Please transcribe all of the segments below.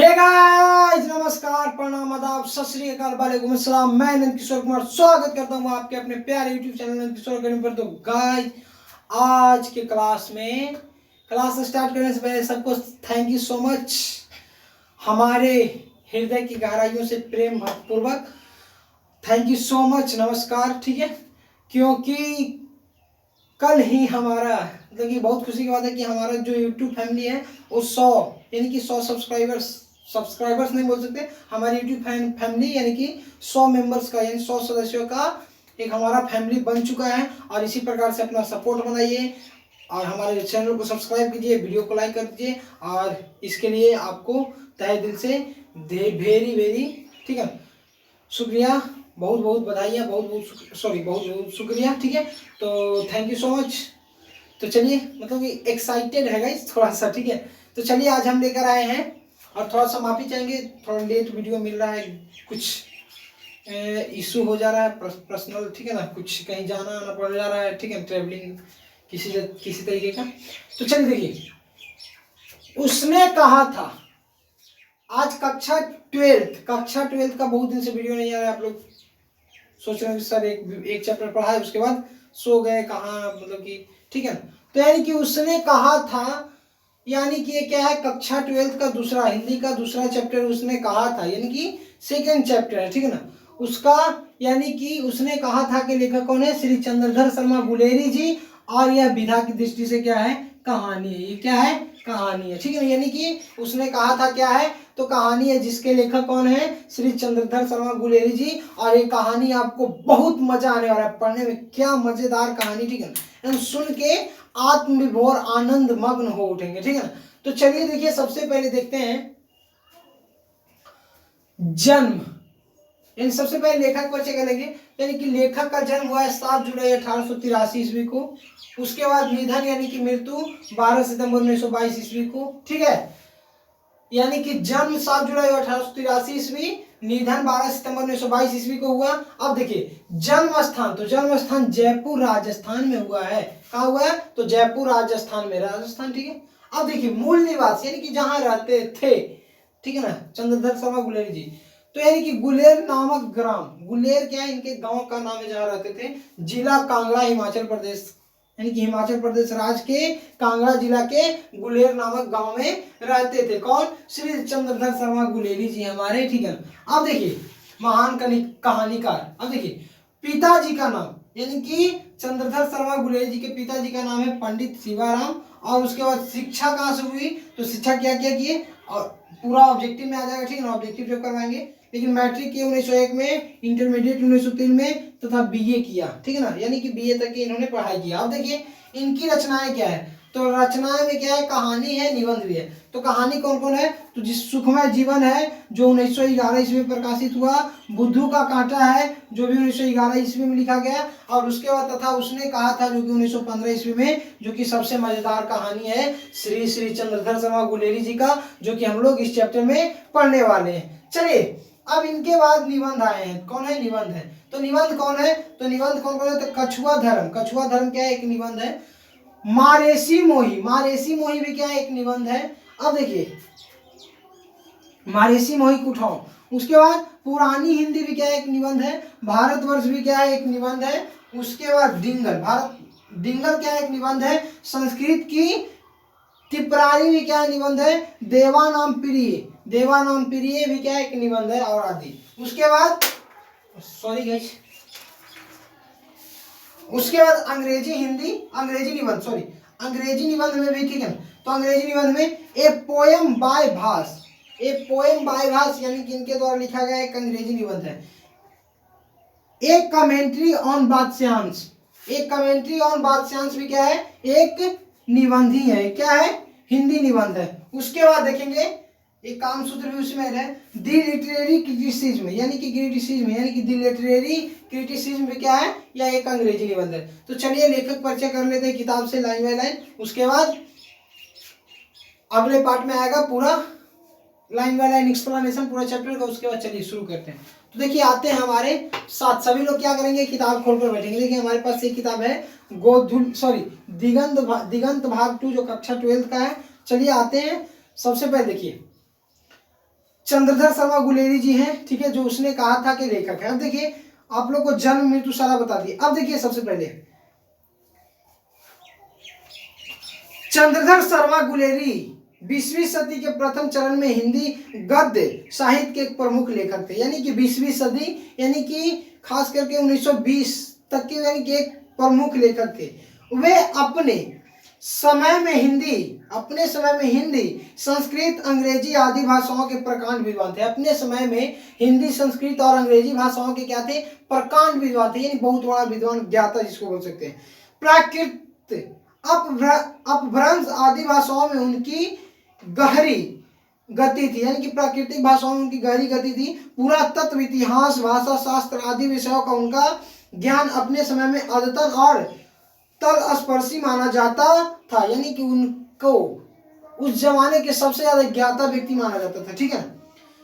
Hey guys, नमस्कार, प्रणाम, आदाब, सत श्री अकाल, वालेकुम अस्सलाम। मैं नंद किशोर कुमार स्वागत करता हूँ आपके अपने प्यारे YouTube channel Nand Kishore academy पर। तो गाइस, आज के क्लास स्टार्ट करने से पहले सबको थैंक यू सो मच। हमारे हृदय की गहराइयों से प्रेम पूर्वक थैंक यू सो मच, नमस्कार। ठीक है, क्योंकि कल ही हमारा मतलब कि बहुत खुशी की बात है कि हमारा जो यूट्यूब फैमिली है वो 100 यानी कि 100 सब्सक्राइबर्स नहीं बोल सकते, हमारी यूट्यूब फैमिली यानी कि 100 मेंबर्स का यानी 100 सदस्यों का एक हमारा फैमिली बन चुका है। और इसी प्रकार से अपना सपोर्ट बनाइए और हमारे चैनल को सब्सक्राइब कीजिए, वीडियो को लाइक कर दीजिए। और इसके लिए आपको तहे दिल से वेरी वेरी ठीक है शुक्रिया, बहुत बहुत बधाइयाँ, बहुत बहुत शुक्रिया। ठीक है, तो थैंक यू सो मच। तो चलिए, मतलब कि एक्साइटेड है गाइस थोड़ा सा। ठीक है, तो चलिए आज हम लेकर आए हैं और थोड़ा सा माफ़ी चाहेंगे, थोड़ा लेट वीडियो मिल रहा है, कुछ इशू हो जा रहा है पर्सनल। ठीक है ना, कुछ कहीं जाना आना पड़ जा रहा है। ठीक है, ट्रेवलिंग किसी तरीके का। तो चलिए देखिए, उसने कहा था आज कक्षा ट्वेल्थ का बहुत दिन से वीडियो नहीं आ रहा है। आप लोग सोच रहे हैं सर एक चैप्टर पढ़ा है उसके बाद सो गए कहाँ, मतलब कि ठीक है। तो यानी कि उसने कहा था, यानी कि ये क्या है, कक्षा ट्वेल्थ का दूसरा, हिंदी का दूसरा चैप्टर उसने कहा था, यानी कि सेकेंड चैप्टर है। ठीक है ना, उसका यानी कि उसने कहा था कि लेखक कौन है, श्री चंद्रधर शर्मा गुलेरी जी। और यह विधा की दृष्टि से क्या है, कहानी है। ये क्या है, कहानी है। ठीक है ना, यानी कि उसने कहा था क्या है, तो कहानी है, जिसके लेखक कौन है, श्री चंद्रधर शर्मा गुलेरी जी। और ये कहानी आपको बहुत मजा आने वाला है पढ़ने में, क्या मजेदार कहानी। ठीक है ना, सुन के आत्मविभोर आनंद मग्न हो उठेंगे। ठीक है ना, तो चलिए देखिए, सबसे पहले देखते हैं जन्म, यानी सबसे पहले लेखक परिचय करेंगे। यानी कि लेखक का जन्म हुआ है 7 जुलाई 1883 ईस्वी को। उसके बाद निधन यानी कि मृत्यु 12 सितंबर 1922 ईस्वी को। ठीक है, यानी कि जन्म 7 जुलाई 1883 ईस्वी, निधन 12 सितंबर 1922 ईस्वी को हुआ। अब देखिए जन्म स्थान, तो जन्म स्थान जयपुर राजस्थान में हुआ है। कहाँ हुआ है, तो जयपुर राजस्थान में, राजस्थान। ठीक है, अब देखिए मूल निवास यानी कि जहां रहते थे, ठीक है ना, चंद्रधर शर्मा गुलेरी जी। तो यानी कि गुलेर नामक ग्राम, गुलेर क्या है, इनके गांव का नाम है जहां रहते थे, जिला कांगड़ा, हिमाचल प्रदेश, यानी कि हिमाचल प्रदेश राज्य के कांगड़ा जिला के गुलेर नामक गांव में रहते थे। कौन, श्री चंद्रधर शर्मा गुलेरी जी हमारे। ठीक है, अब देखिए महान कहानीकार। अब देखिए पिताजी का नाम, यानी कि चंद्रधर शर्मा गुलेरी जी के पिताजी का नाम है पंडित शिवाराम। और उसके बाद शिक्षा कहाँ से हुई, तो शिक्षा क्या क्या किए, और पूरा ऑब्जेक्टिव में आ जाएगा। ठीक है ना, ऑब्जेक्टिव जो करवाएंगे। लेकिन मैट्रिक किए 1901 में, इंटरमीडिएट 1903 में, तथा बीए किया। ठीक है ना, यानी कि बीए तक की इन्होंने पढ़ाई किया। अब देखिए इनकी रचनाएं क्या है, तो रचनाएं में क्या है, कहानी है, निबंध भी है। तो कहानी कौन कौन है, तो जिस सुखमय जीवन है जो 1911 ईस्वी में प्रकाशित हुआ, बुद्धू का कांटा है जो भी 1911 ईस्वी में लिखा गया, और उसके बाद तथा उसने कहा था जो कि 1915 ईस्वी में, जो कि सबसे मजेदार कहानी है श्री चंद्रधर शर्मा गुलेरी जी का, जो कि हम लोग इस चैप्टर में पढ़ने वाले हैं। चलिए अब इनके बाद निबंध आए हैं। कौन है, निबंध है। तो निबंध कौन है, तो निबंध कौन कौन है, तो कछुआ धर्म क्या है, एक निबंध है। मारेसी मोही भी क्या है, एक निबंध है। अब देखिए मारेसी मोही कुठाओ, उसके बाद पुरानी हिंदी भी क्या है, एक निबंध है। भारतवर्ष भी क्या है, एक निबंध है। उसके बाद डिंगल क्या है, एक निबंध है। संस्कृत की टिप्पणी भी क्या है, निबंध है। देवानाम प्रिय भी क्या है, एक निबंध है, और आदि। उसके बाद अंग्रेजी निबंध में भी, ठीक है। तो अंग्रेजी निबंध में ए पोएम बाय भास यानी कि इनके द्वारा लिखा गया एक अंग्रेजी निबंध है। एक कमेंट्री ऑन बादशांश भी क्या है, एक निबंध ही है। क्या है, हिंदी निबंध है। उसके बाद देखेंगे एक काम सूत्र भी उसमें है, दी लिटरेरी क्रिटिसिज्म यानी कि दी लिटरेरी क्रिटिसिज्म भी क्या है, या एक अंग्रेजी निबंध है। तो चलिए लेखक परिचय कर लेते हैं किताब से लाइन बाय लाइन। उसके बाद अगले पार्ट में आएगा पूरा लाइन बाय लाइन एक्सप्लेनेशन पूरा चैप्टर का। उसके बाद चलिए शुरू करते हैं। तो देखिए आते हैं हमारे साथ, सभी लोग क्या करेंगे, किताब खोलकर बैठेंगे। देखिए हमारे पास एक किताब है दिगंत भाग 2 जो कक्षा 12 का है। चलिए आते हैं। सबसे पहले देखिए चंद्रधर शर्मा गुलेरी जी हैं, ठीक है, जो उसने कहा था कि लेखक है। अब देखिए आप लोग को जन्म मृत्यु सारा बता दिए। अब देखिए सबसे पहले चंद्रधर शर्मा गुलेरी 20वीं सदी के प्रथम चरण में हिंदी गद्य साहित्य के एक प्रमुख लेखक थे। यानी कि 20वीं सदी यानी कि खास करके 1920 तक के यानी कि एक प्रमुख लेखक थे। वे अपने समय में हिंदी संस्कृत अंग्रेजी आदि भाषाओं के प्रकांड विद्वान थे। अपने समय में हिंदी संस्कृत और अंग्रेजी भाषाओं के क्या थे? प्रकांड विद्वान थे, यानी बहुत बड़ा विद्वान ज्ञाता जिसको बोल सकते हैं। प्राकृत अपभ्रंश आदि भाषाओं में उनकी गहरी गति थी, यानी कि प्राकृतिक भाषाओं में उनकी गहरी गति थी। पुरातत्व, इतिहास, भाषा शास्त्र आदि विषयों का उनका ज्ञान अपने समय में अद्यतन और तलस्पर्शी माना जाता था, यानी कि उनको उस जमाने के सबसे ज्यादा ज्ञाता व्यक्ति माना जाता था। ठीक है।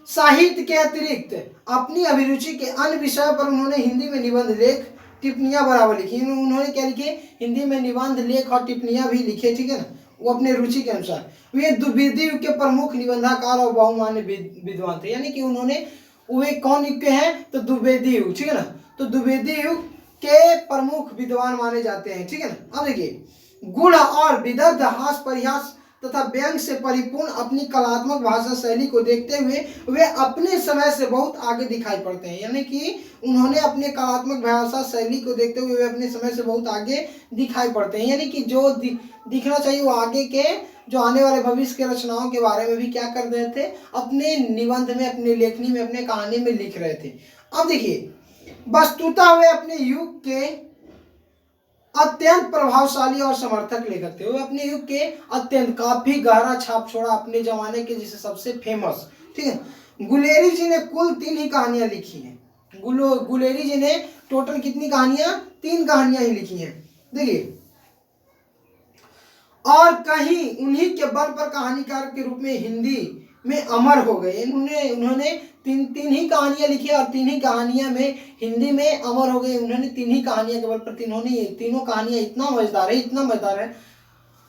साहित्य के अतिरिक्त अपनी अभिरुचि के अन्य विषयों पर उन्होंने हिंदी में निबंध, लेख, टिप्पणियां बराबर लिखी। उन्होंने क्या लिखे? हिंदी में निबंध, लेख और टिप्पणियां भी लिखे। ठीक है ना, वो अपने रुचि के अनुसार। वे द्विवेदी युग के प्रमुख निबंधकार और बहुमान्य विद्वान थे, यानी कि उन्होंने, वे कौन युग के हैं? तो द्विवेदी युग। ठीक है ना, तो द्विवेदी युग के प्रमुख विद्वान माने जाते हैं। ठीक है ना। अब देखिए गुण और विदग्ध हास परिहास तथा व्यंग से परिपूर्ण अपनी कलात्मक भाषा शैली को देखते हुए वे अपने समय से बहुत आगे दिखाई पड़ते हैं, यानी कि उन्होंने अपने कलात्मक भाषा शैली को देखते हुए वे अपने समय से बहुत आगे दिखाई पड़ते हैं, यानी कि जो दिखना चाहिए वो आगे के जो आने वाले भविष्य के रचनाओं के बारे में भी क्या कर रहे थे? अपने निबंध में, अपने लेखनी में, अपने कहानी में लिख रहे थे। अब देखिए वस्तुतः वे अपने युग के अत्यंत प्रभावशाली और समर्थक लेखक थे। वे अपने युग के अत्यंत काफी गहरा छाप छोड़ा अपने जमाने के जिसे सबसे फेमस। ठीक है। गुलेरी जी ने कुल 3 ही कहानियां लिखी हैं। गुलेरी जी ने टोटल कितनी कहानियां? 3 कहानियां ही लिखी हैं। देखिए और कहीं उन्हीं के बल पर कहानीकार के रूप में हिंदी में अमर हो गए। उन्होंने तीन ही कहानियां लिखी और 3 ही कहानियां में हिंदी में अमर हो गए। उन्होंने 3 ही कहानियां के बल पर, तीनों कहानियां इतना मजेदार है।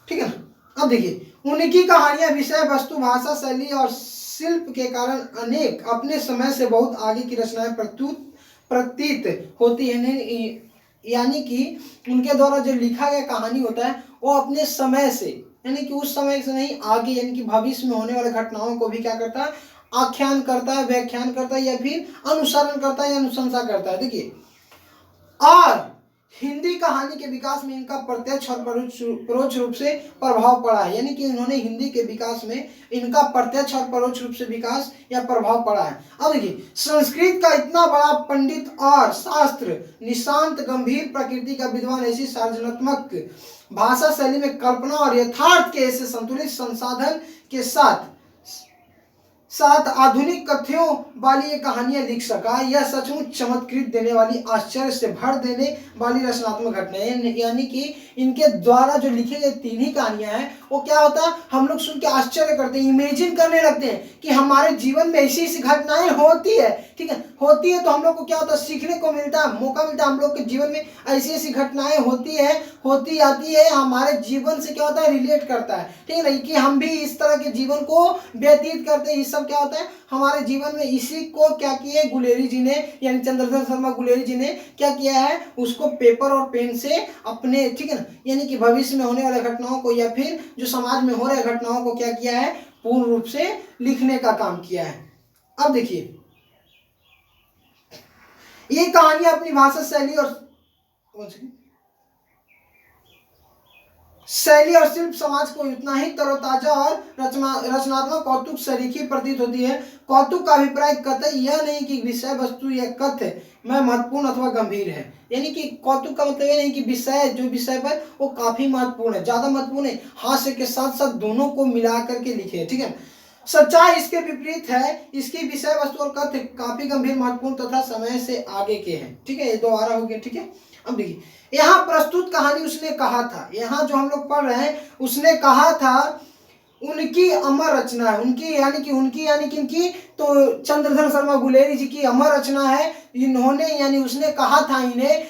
ठीक है ना। अब देखिए उनकी कहानियां विषय वस्तु, भाषा शैली और शिल्प के कारण अनेक अपने समय से बहुत आगे की रचनाएं प्रतीत होती है, यानी कि उनके द्वारा जो लिखा गया कहानी होता है वो अपने समय से, यानी कि उस समय से नहीं आगे, यानी कि भविष्य में होने वाले घटनाओं को भी क्या करता है? आख्यान करता है, व्याख्यान करता है, या फिर अनुसरण करता है या अनुशंसा करता है। देखिए और हिंदी कहानी के विकास में इनका प्रत्यक्ष और परोक्ष रूप से प्रभाव पड़ा है, यानी कि उन्होंने हिंदी के विकास में इनका प्रत्यक्ष और परोक्ष रूप से विकास या प्रभाव पड़ा है। अब देखिए संस्कृत का इतना बड़ा पंडित और शास्त्र निशांत गंभीर प्रकृति का विद्वान, ऐसी सार्वजनात्मक भाषा शैली में कल्पना और यथार्थ के ऐसे संतुलित संसाधन के साथ आधुनिक कथ्यों वाली ये कहानियां लिख सका, यह सचमुच चमत्कृत देने वाली, आश्चर्य से भर देने वाली रचनात्मक घटना है। यानी कि इनके द्वारा जो लिखे गए 3 ही कहानियां हैं वो क्या होता है? हम लोग सुन के आश्चर्य करते हैं, इमेजिन करने लगते हैं कि हमारे जीवन में ऐसी ऐसी घटनाएं होती है। ठीक है, होती है तो हम लोग को क्या होता है? सीखने को मिलता है, मौका मिलता है। हम लोग के जीवन में ऐसी ऐसी घटनाएं होती आती है, हमारे जीवन से क्या होता है? रिलेट करता है। ठीक है ना, कि हम भी इस तरह के जीवन को व्यतीत करते हैं। सब क्या होता है हमारे जीवन में? इसी को क्या किए गुलेरी जी ने, यानी चंद्रधर शर्मा गुलेरी जी ने क्या किया है? उसको पेपर और पेन से अपने, ठीक है ना, यानी कि भविष्य में होने वाले घटनाओं को या फिर जो समाज में हो रहे घटनाओं को क्या किया है? पूर्ण रूप से लिखने का काम किया है। अब देखिए ये कहानियां अपनी भाषा शैली और शिल्प समाज को इतना ही तरोताजा और रचनात्मक कौतुक सरीखी प्रतीत होती है। कौतुक का अभिप्राय कतई यह नहीं कि विषय वस्तु या कथ्य में महत्वपूर्ण अथवा गंभीर है, यानी कि कौतुक का मतलब ये नहीं कि विषय जो विषय पर वो काफी महत्वपूर्ण है, ज्यादा महत्वपूर्ण है, हास्य के साथ साथ दोनों को मिला करके लिखे। ठीक है, सच्चाई इसके विपरीत है। इसकी विषय वस्तु और कथ्य काफी गंभीर, महत्वपूर्ण तथा समय से आगे के हैं। ठीक है, ये दोबारा हो गया। ठीक है, अब देखिए यहाँ प्रस्तुत कहानी उसने कहा था, यहाँ जो हम लोग पढ़ रहे हैं उसने कहा था उनकी अमर रचना है। उनकी यानी कि इनकी तो चंद्रधर शर्मा गुलेरी जी की अमर रचना है। इन्होंने यानी उसने कहा था इन्हें,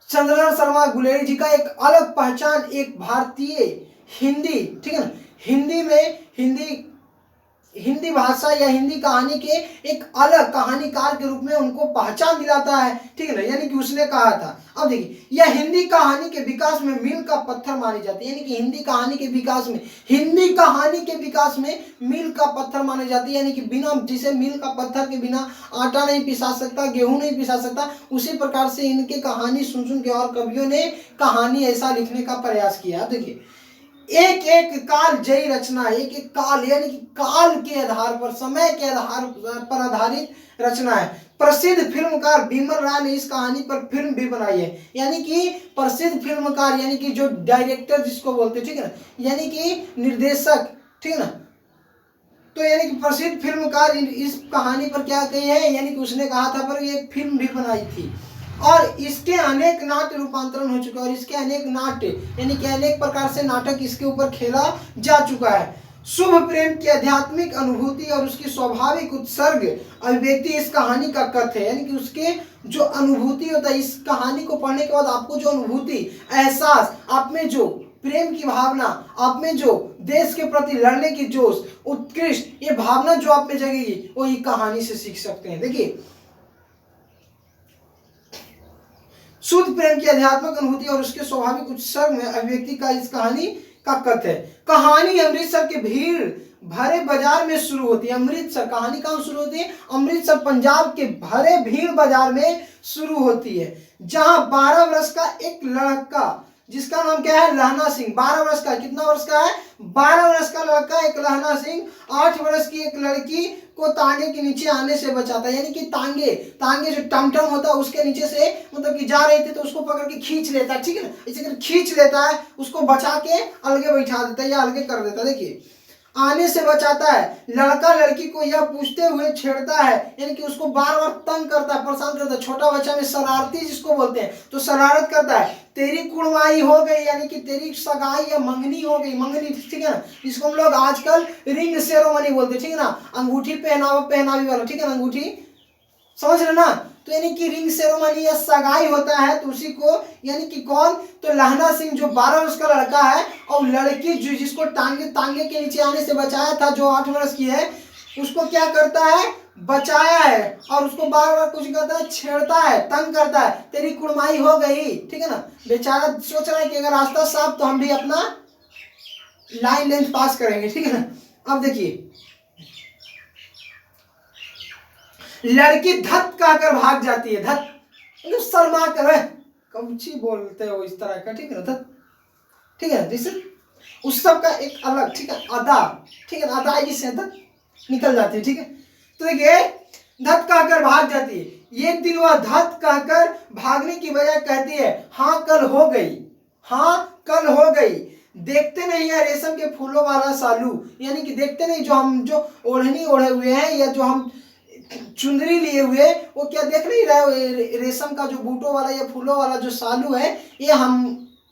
चंद्रधर शर्मा गुलेरी जी का एक अलग पहचान, एक भारतीय हिंदी, ठीक है ना, हिंदी हिंदी भाषा या हिंदी कहानी के एक अलग कहानीकार के रूप में उनको पहचान दिलाता है, ठीक है ना। यानी कि उसने कहा था, अब देखिए, यह हिंदी कहानी के विकास में मील का पत्थर मानी जाती है। यानी कि हिंदी कहानी के विकास में, हिंदी कहानी के विकास में मील का पत्थर मानी जाती है। यानी कि बिना, जिसे मील का पत्थर के बिना आटा नहीं पिसा सकता, गेहूं नहीं पिसा सकता, उसी प्रकार से इनके कहानी सुन सुन के और कवियों ने कहानी ऐसा लिखने का प्रयास किया। देखिए, एक एक काल जयी रचना, एक एक काल यानी कि काल के आधार पर, समय के आधार पर आधारित रचना है। प्रसिद्ध फिल्मकार बिमल राय ने इस कहानी पर फिल्म भी बनाई है। यानी कि प्रसिद्ध फिल्मकार यानी कि जो डायरेक्टर जिसको बोलते हैं, ठीक है ना, यानी कि निर्देशक, ठीक है ना। तो यानी कि प्रसिद्ध फिल्मकार इस कहानी पर क्या कही है, यानी कि उसने कहा था पर एक फिल्म भी बनाई थी और इसके अनेक नाट्य रूपांतरण हो चुका है और इसके अनेक नाट्य यानी कि अनेक प्रकार से नाटक इसके ऊपर खेला जा चुका है। शुभ प्रेम की आध्यात्मिक अनुभूति और उसकी स्वाभाविक उत्सर्ग अभिव्यक्ति इस कहानी का कथ है। यानी कि उसके जो अनुभूति होता है, इस कहानी को पढ़ने के बाद आपको जो अनुभूति, एहसास, आप में जो प्रेम की भावना, आप में जो देश के प्रति लड़ने की जोश, उत्कृष्ट ये भावना जो आप में जगेगी, वो ये कहानी से सीख सकते हैं। देखिए, शुद्ध प्रेम की आध्यात्मिक अनुभूति और उसके स्वाभाविक उत्सर्ग में अभिव्यक्ति का इस कहानी का कथ है। कहानी अमृतसर के भीड़ भरे बाजार में शुरू होती है। अमृतसर, कहानी कहाँ शुरू होती है? अमृतसर पंजाब के भरे भीड़ बाजार में शुरू होती है, जहां 12 वर्ष का एक लड़का, जिसका नाम क्या है? लहना सिंह। 12 वर्ष का, कितना वर्ष का है? 12 वर्ष का लड़का एक लहना सिंह 8 वर्ष की एक लड़की को तांगे के नीचे आने से बचाता है। यानी कि तांगे जो टमटम होता है उसके नीचे से मतलब कि जा रहे थे तो उसको पकड़ के खींच लेता है, ठीक है ना, इसे कर खींच लेता है, उसको बचा के अलगे बैठा देता है या अलगे कर देता है। देखिए, आने से बचाता है। लड़का लड़की को यह पूछते हुए छेड़ता है, यानी कि उसको बार बार तंग करता है, परेशान करता है। छोटा बच्चा में शरारती जिसको बोलते हैं, तो शरारत करता है। तेरी कुड़माई हो गई, यानी कि तेरी सगाई या मंगनी हो गई, मंगनी, ठीक है ना, जिसको हम लोग आजकल रिंग सेरेमनी बोलते हैं, ठीक है ना, अंगूठी पहनावी वाला, ठीक है ना, अंगूठी, समझ रहे ना। तो यानी कि रिंग सेरेमनी या सगाई होता है, तो उसी को यानी कि कौन, तो लहना सिंह जो 12 वर्ष का लड़का है और लड़की जो जिसको तांगे के नीचे आने से बचाया था, जो 8 वर्ष की है, उसको क्या करता है? बचाया है और उसको बार बार कुछ करता है, छेड़ता है, तंग करता है। तेरी कुड़माई हो गई, ठीक है ना। बेचारा सोच रहा है कि अगर रास्ता साफ तो हम भी अपना लाइन लेंथ पास करेंगे, ठीक है ना। अब देखिए, लड़की धत कहकर भाग जाती है। धत मतलब शर्मा कर, कमची बोलते हो इस तरह का, ठीक है ना, धत, ठीक है, जैसे उस सब का एक अलग, ठीक है, अदा, ठीक है, अदा जिससे धत निकल जाती है, ठीक है। तो देखिए, धत कहकर भाग जाती है। एक दिन वह धत कहकर भागने की बजाय कहती है, हाँ कल हो गई, हाँ कल हो गई। देखते नहीं है रेशम के फूलों वाला सालू, यानी कि देखते नहीं, जो हम जो ओढ़नी ओढ़े हुए हैं या जो हम चुंदरी लिए हुए, वो क्या देख नहीं रहे? रेशम का जो बूटों वाला या फूलों वाला जो सालू है, ये हम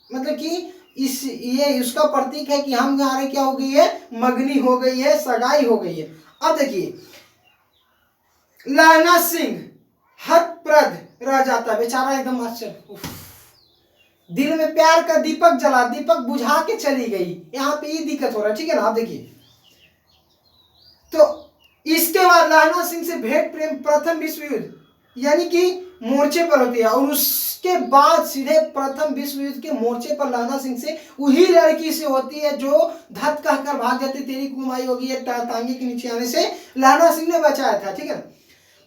मतलब कि इस ये उसका प्रतीक है कि हम हमारे क्या हो गई है? मगनी हो गई है, सगाई हो गई है। अब देखिए, लहना सिंह हतप्रद रह जाता है, बेचारा एकदम आश्चर्य, दिल में प्यार का दीपक जला, दीपक बुझा के चली गई, यहाँ पे ये दिक्कत हो रहा है, ठीक है ना। आप देखिए, तो इसके बाद लहना सिंह से भेंट प्रेम प्रथम विश्व युद्ध यानी कि मोर्चे पर होती है और उसके बाद सीधे प्रथम विश्व युद्ध के मोर्चे पर लहना सिंह से वही लड़की से होती है जो धत कहकर भाग जाती, तेरी कुमाई होगी, है तांगे के नीचे आने से लहना सिंह ने बचाया था, ठीक है।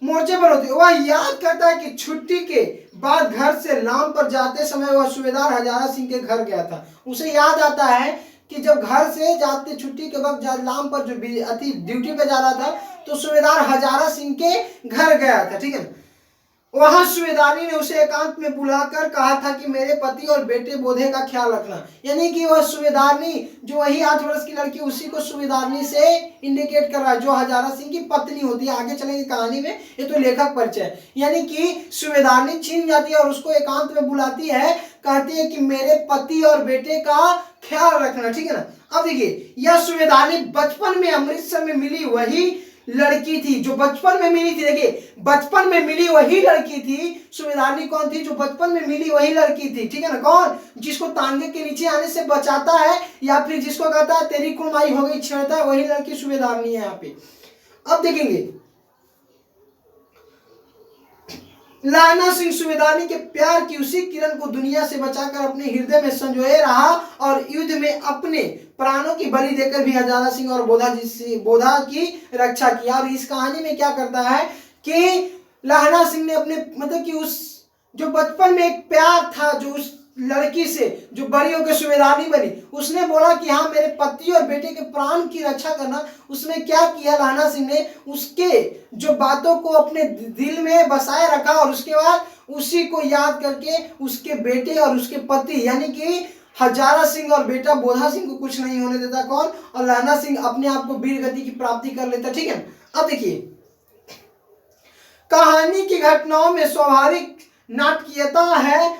मोर्चे पर होती है। वह याद करता है कि छुट्टी के बाद घर से लाम पर जाते समय वह सूबेदार हजारा सिंह के घर गया था। उसे याद आता है कि जब घर से जाते छुट्टी के वक्त लाम पर जो ड्यूटी पे जा रहा था, तो सूबेदार हजारा सिंह के घर गया था, ठीक है। वहां सूबेदारी ने उसे एकांत में बुलाकर कहा था कि मेरे पति और बेटे बोधे का ख्याल रखना। यानी कि वह सूबेदारनी जो वही 8 वर्ष की लड़की, उसी को सूबेदारनी से इंडिकेट कर रहा है, जो हजारा सिंह की पत्नी होती है। आगे चलेंगे कहानी में, ये तो लेखक परिचय। यानी कि सूबेदारनी छीन जाती है और उसको एकांत में बुलाती है, कहती है कि मेरे पति और बेटे का ख्याल रखना, ठीक है ना। अब देखिए, यह सूबेदारनी बचपन में अमृतसर में मिली वही लड़की थी जो बचपन में मिली थी। देखिए बचपन में मिली वही लड़की थी। सूबेदारनी कौन थी? जो बचपन में मिली वही लड़की थी, ठीक है ना। कौन? जिसको तांगे के नीचे आने से बचाता है या फिर जिसको कहता है तेरी कुड़माई हो गई छेड़ता है, वही लड़की सूबेदारनी है यहाँ पे। अब देखेंगे लाना सिंह सूबेदारनी के प्यार की उसी किरण को दुनिया से बचाकर अपने हृदय में संजोए रहा और युद्ध में अपने प्राणों की बलि देकर भी हजारा सिंह और बोधा की रक्षा किया। और इस कहानी में क्या करता है कि लाना सिंह ने अपने मतलब कि उस जो बचपन में एक प्यार था जो उस लड़की से जो बड़ी होकर सूबेदारनी बनी, उसने बोला कि हाँ मेरे पति और बेटे के प्राण की रक्षा करना। उसमें क्या किया लाना सिंह ने? उसके जो बातों को अपने दिल में बसाए रखा और उसके बाद उसी को याद करके उसके बेटे और उसके पति यानी कि हजारा सिंह और बेटा बोधा सिंह को कुछ नहीं होने देता। कौन? और लाना सिंह अपने आप को वीर गति की प्राप्ति कर लेता, ठीक है। अब देखिए कहानी की घटनाओं में स्वाभाविक नाटकीयता है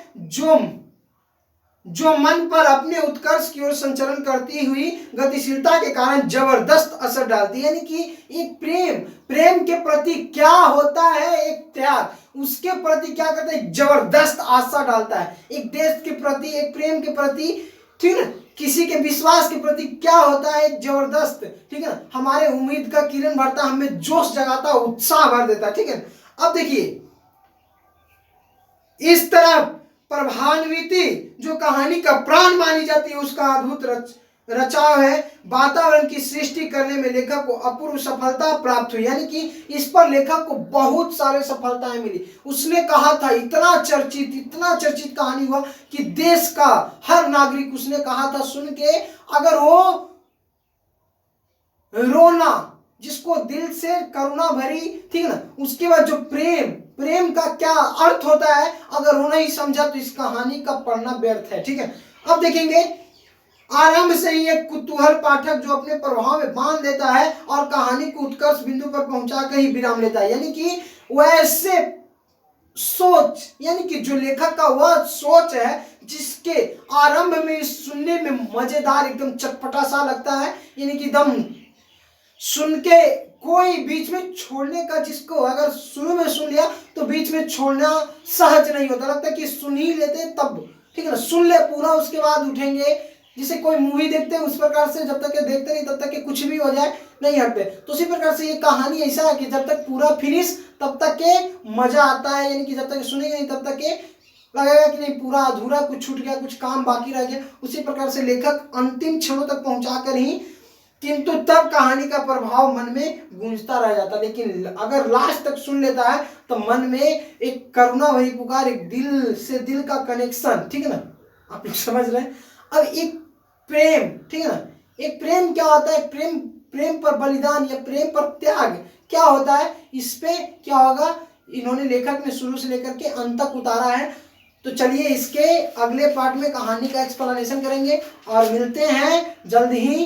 जो मन पर अपने उत्कर्ष की ओर संचरण करती हुई गतिशीलता के कारण जबरदस्त असर डालती है। यानी कि एक प्रेम के प्रति क्या होता है, एक त्याग, उसके प्रति क्या करता है, जबरदस्त आशा डालता है। एक देश के प्रति, एक प्रेम के प्रति, ठीक है, किसी के विश्वास के प्रति क्या होता है, एक जबरदस्त, ठीक है, हमारे उम्मीद का किरण भरता, हमें जोश जगाता, उत्साह भर देता, ठीक है। अब देखिए इस तरह प्रभान्विति जो कहानी का प्राण मानी जाती है उसका अद्भुत रचाव है। वातावरण की सृष्टि करने में लेखक को अपूर्व सफलता प्राप्त हुई। यानी कि इस पर लेखक को बहुत सारे सफलताएं मिली। उसने कहा था इतना चर्चित कहानी हुआ कि देश का हर नागरिक, उसने कहा था सुन के, अगर वो रोना जिसको दिल से करुणा भरी, ठीक है ना, उसके बाद जो प्रेम का क्या अर्थ होता है, अगर वो नहीं समझा तो इस कहानी का पढ़ना व्यर्थ है, ठीक है। अब देखेंगे आरंभ से ही एक कुतूहल पाठक जो अपने प्रभाव में बांध देता है और कहानी को उत्कर्ष बिंदु पर पहुंचाकर ही विराम लेता है। यानी कि वैसे सोच, यानी कि जो लेखक का वह सोच है जिसके आरंभ में सुनने में मजेदार एकदम चटपटा सा लगता है, यानी कि एकदम सुन के कोई बीच में छोड़ने का, जिसको अगर शुरू में सुन लिया तो बीच में छोड़ना सहज नहीं होता, लगता है कि सुन ही लेते तब, ठीक है ना, सुन ले पूरा उसके बाद उठेंगे। जिसे कोई मूवी देखते हैं उस प्रकार से जब तक के देखते नहीं तब तक के कुछ भी हो जाए नहीं हटते, तो उसी प्रकार से ये कहानी ऐसा है कि जब तक पूरा फिनिश तब तक के मजा आता है, यानी कि जब तक सुनेंगे नहीं तब तक के लगेगा कि नहीं पूरा अधूरा, कुछ छूट गया, कुछ काम बाकी रह गया। उसी प्रकार से लेखक अंतिम क्षणों तक पहुंचाकर ही, किंतु तब कहानी का प्रभाव मन में गूंजता रह जाता। लेकिन अगर लास्ट तक सुन लेता है तो मन में एक करुणा भरी पुकार, एक दिल से दिल का कनेक्शन, ठीक है ना, आप लोग समझ रहे हैं। अब एक प्रेम, ठीक है ना, एक प्रेम क्या होता है, प्रेम पर बलिदान या प्रेम पर त्याग क्या होता है, इस पे क्या होगा इन्होंने लेखक ने शुरू से लेकर के अंत तक उतारा है। तो चलिए इसके अगले पार्ट में कहानी का एक्सप्लेनेशन करेंगे और मिलते हैं जल्द ही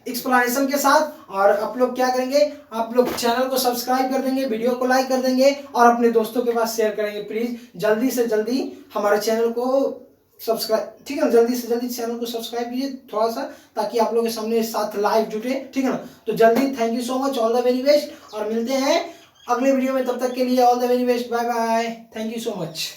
एक्सप्लेनेशन के साथ। और आप लोग क्या करेंगे, आप लोग चैनल को सब्सक्राइब कर देंगे, वीडियो को लाइक कर देंगे और अपने दोस्तों के पास शेयर करेंगे। प्लीज जल्दी से जल्दी हमारे चैनल को सब्सक्राइब, ठीक है ना, जल्दी से जल्दी चैनल को सब्सक्राइब कीजिए थोड़ा सा, ताकि आप लोगों के सामने साथ लाइव जुटे, ठीक है ना। तो जल्दी, thank you so much, all the very best, और मिलते हैं अगले वीडियो में। तब तक के लिए all the very best, bye bye, thank you so much.